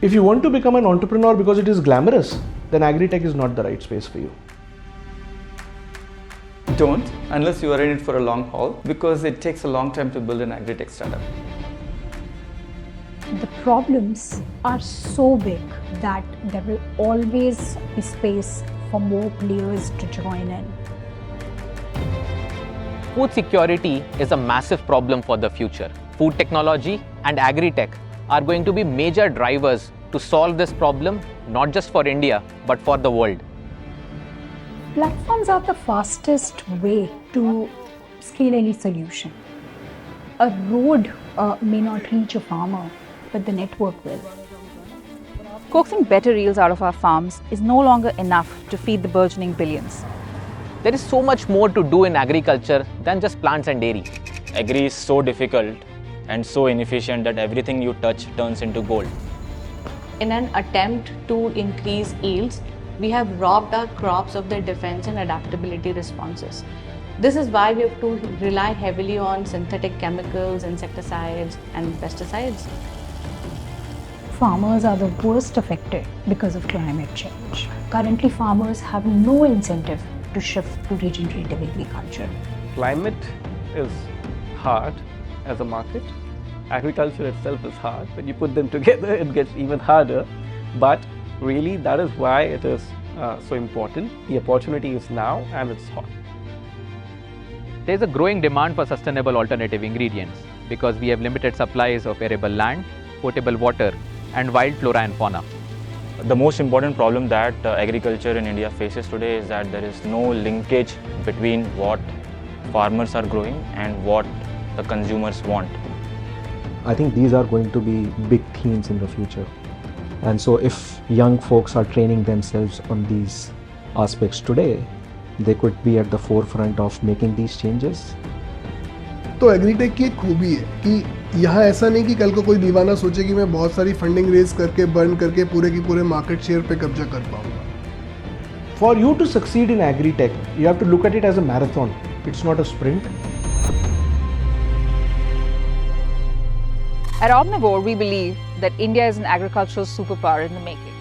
If you want to become an entrepreneur because it is glamorous, then agri-tech is not the right space for you. Don't, unless you are in it for a long haul, because it takes a long time to build an agri-tech startup. The problems are so big that there will always be space for more players to join in. Food security is a massive problem for the future. Food technology and agri-tech are going to be major drivers to solve this problem, not just for India, but for the world. Platforms are the fastest way to scale any solution. A road may not reach a farmer, but the network will. Coaxing better yields out of our farms is no longer enough to feed the burgeoning billions. There is so much more to do in agriculture than just plants and dairy. Agri is so difficult and so inefficient that everything you touch turns into gold. In an attempt to increase yields, we have robbed our crops of their defense and adaptability responses. This is why we have to rely heavily on synthetic chemicals, insecticides, and pesticides. Farmers are the worst affected because of climate change. Currently, farmers have no incentive to shift to regenerative agriculture. Climate is hard as a market. Agriculture itself is hard. When you put them together, it gets even harder. But really, that is why it is so important. The opportunity is now and it's hot. There is a growing demand for sustainable alternative ingredients because we have limited supplies of arable land, potable water, and wild flora and fauna. The most important problem that agriculture in India faces today is that there is no linkage between what farmers are growing and what the consumers want. I think these are going to be big themes in the future. And so if young folks are training themselves on these aspects today, they could be at the forefront of making these changes. तो agritech की एक खूबी है कि यहाँ ऐसा नहीं कि कल को कोई दीवाना सोचे कि मैं बहुत सारी फंडिंग रेज करके बर्न करके पूरे की पूरे मार्केट शेयर पे कब्जा कर पाऊंगा. For you to succeed in agri-tech, you have to look at it as a marathon. It's not a sprint. At Omnivore, we believe that India is an agricultural superpower in the making.